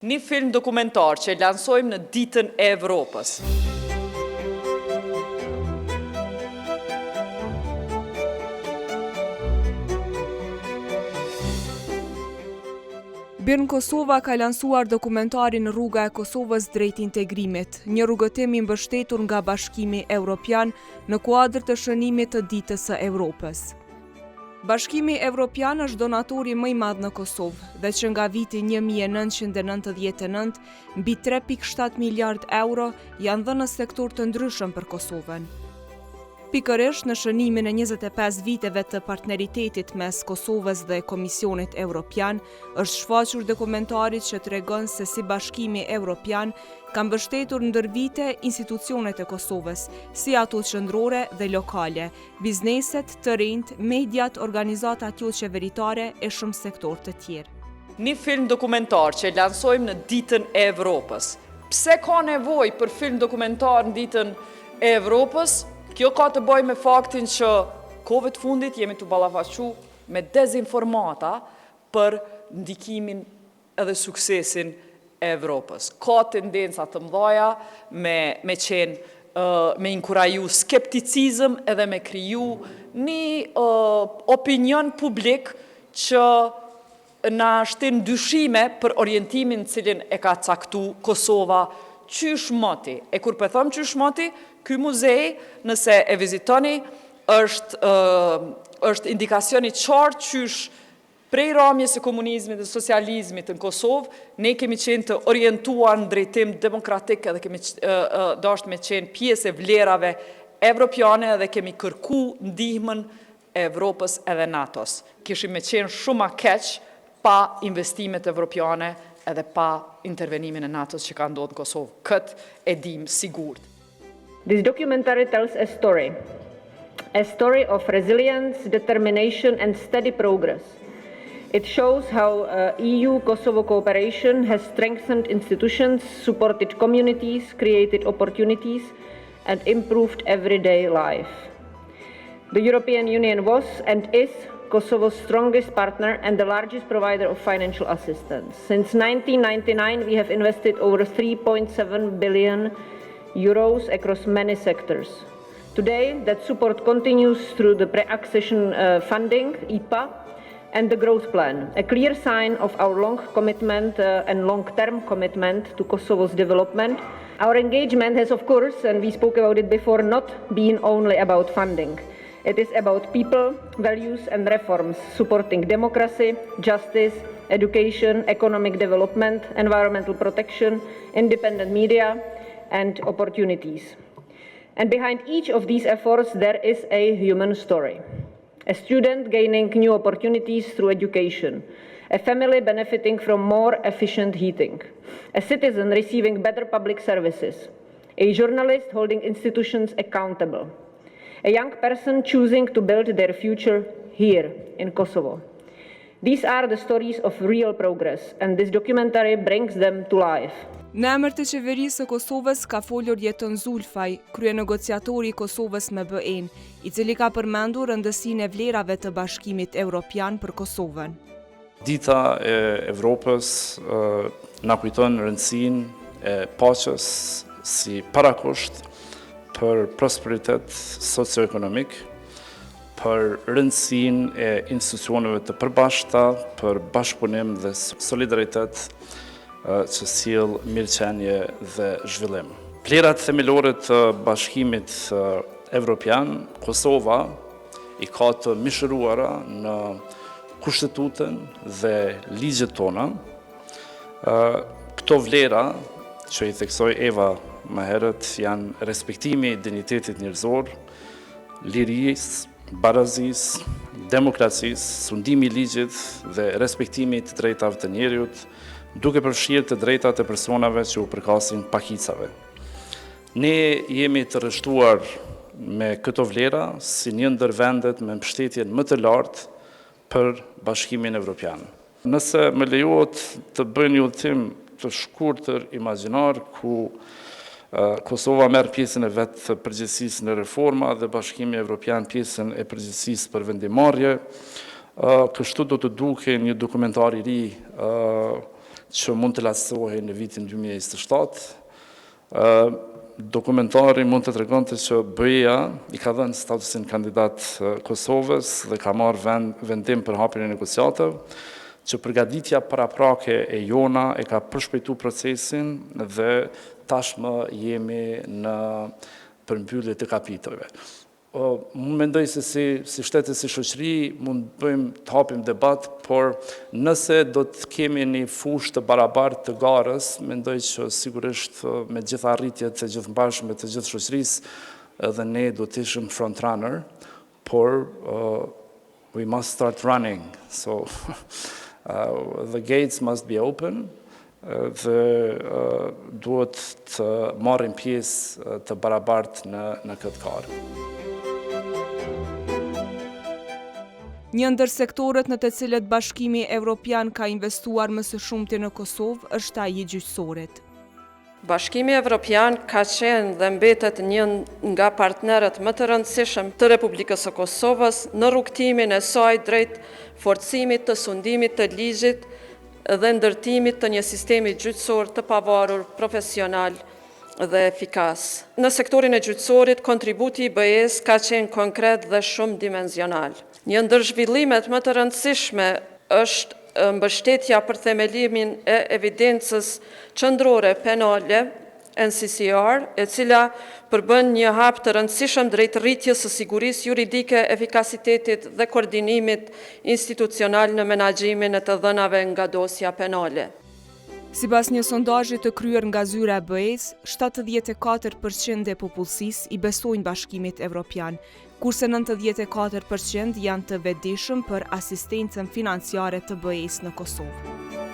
Një film dokumentar që lansojmë në ditën e Evropës. Birn Kosova ka lansuar dokumentarin Rruga e Kosovës drejt integrimit, një rrugëtim i mbështetur nga Bashkimi Evropian në kuadër të shënimit të Ditës së Evropës. Bashkimi Evropian është donatori më i madh në Kosovë dhe që nga viti 1999 mbi 3.7 miliard euro janë dhënë në sektor të ndryshëm për Kosovën. Pikërisht në shënimin e 25 viteve të partneritetit mes Kosovës dhe Komisionit Evropian, është shfaqur dokumentarit që tregon se si Bashkimi Evropian ka mbështetur ndër vite institucionet e Kosovës, si ato qendrore dhe lokale, bizneset të rinjt, mediat, organizatat jo qeveritare e shumë sektor të tjerë. Një film dokumentar që lansojmë në ditën e Evropës. Pse ka nevojë për film dokumentar në ditën e Evropës? Kjo ka të bëjë me faktin që kohëve të fundit jemi të ballafaqu me dezinformata për ndikimin edhe suksesin e Evropës. Ka tendenca të mëdha me inkuraju skepticizëm edhe me kriju një opinion publik që na shtin dyshime për orientimin cilin e ka caktu Kosova qysh moti. E kur për thëmë qysh moti, ky muzej, nëse e vizitoni, është indikacioni qartë qysh prej ramjes e komunizmit dhe socializmit në Kosovë, ne kemi qenë të orientuar në drejtim demokratik edhe kemi dashur me qenë pjesë e vlerave evropiane dhe kemi kërku ndihmën e Evropës edhe NATO-s. Kishim me qenë shumë a keq pa investimet evropiane edhe pa intervenimin e NATO-s që ka ndodhur në Kosovë. Këtë e dim sigurt. This documentary tells a story of resilience, determination and steady progress. It shows how EU-Kosovo cooperation has strengthened institutions, supported communities, created opportunities and improved everyday life. The European Union was and is Kosovo's strongest partner and the largest provider of financial assistance. Since 1999, we have invested over 3.7 billion euros across many sectors. Today, that support continues through the pre-accession funding, IPA, and the growth plan, a clear sign of our long commitment and long-term commitment to Kosovo's development. Our engagement has, of course, and we spoke about it before, not been only about funding. It is about people, values and reforms, supporting democracy, justice, education, economic development, environmental protection, independent media, and opportunities. And behind each of these efforts, there is a human story. A student gaining new opportunities through education, a family benefiting from more efficient heating, a citizen receiving better public services, a journalist holding institutions accountable, a young person choosing to build their future here in Kosovo. These are the stories of real progress, and this documentary brings them to life. Në emër të qeverisë së Kosovës ka folur Jeton Zulfaj, kryenegociatori i Kosovës me BE-n, i cili ka përmendur rëndësinë e vlerave të Bashkimit Evropian për Kosovën. Dita e Evropës na kujton rëndësinë e paqes si parakusht për prosperitet socioekonomik, për rëndësinë e institucioneve të përbashkëta, për bashkëpunim dhe solidaritet që sjell mirëqenie dhe zhvillim. Vlerat themelore të Bashkimit Evropian, Kosova i ka të mishëruara në Kushtetutën dhe ligjet tona. Këto vlera që i theksoi Eva më herët janë respektimi i dinjitetit njerëzor, lirisë, barazisë, demokracisë, sundimi i ligjit dhe respektimi të drejtave të njerëzit, duke përfshirë të drejtat e personave që u përkasin pakicave. Ne jemi të rreshtuar me këto vlera si një ndër vendet me mbështetjen më të lartë për Bashkimin Evropian. Nëse më lejohet të bëj një udhëtim të shkurtër imagjinar ku Kosova merr pjesën e vet të përgjegjësisë në reforma dhe Bashkimi Evropian pjesën e përgjegjësisë për vendimarrje, kështu do të duke një dokumentar i ri që mund të lasohej në vitin 2027. Dokumentari mund të tregonte që BE-ja i ka dhënë statusin kandidat Kosovës dhe ka marrë vendim për hapjen e negociatave, që përgatitja paraprake e jona e ka përshpejtu procesin dhe tashmë jemi në përmbyllje të kapitujve. Unë mendoj se si shtete, si shoqëri, mund të hapim debat, por nëse do të kemi një fushë të barabartë të garës, mendoj që sigurisht me gjitha arritjet të gjithëmbashme të gjithë shoqërisë, edhe ne do të ishim frontrunner, por we must start running. So the gates must be open, dhe duhet të marrim pjesë të barabartë në këtë karë. Një ndër sektorët në të cilët Bashkimi Evropian ka investuar më së shumti në Kosovë është ai i gjyqësorit. Bashkimi Evropian ka qenë dhe mbetet një nga partnerët më të rëndësishëm të Republikës së Kosovës në rrugtimin e saj drejt forcimit të sundimit të ligjit dhe ndërtimit të një sistemi gjyqësor të pavarur, profesional dhe efikas. Në sektorin e gjyqësorit, kontributi i BE-s ka qenë konkret dhe shumë dimenzional. Një ndër zhvillimet më të rëndësishme është mbështetja për themelimin e evidencës qendrore penale, NCCR, e cila përbën një hap të rëndësishëm drejt rritjes së sigurisë juridike, efikasitetit dhe koordinimit institucional në menaxhimin e të dhënave nga dosja penale. Sipas një sondazhi të kryer nga zyra e BE-s, 74% e popullsisë i besojnë Bashkimit Evropian, kurse 94% janë të vetëdijshëm për asistencën financiare të BE-s në Kosovë.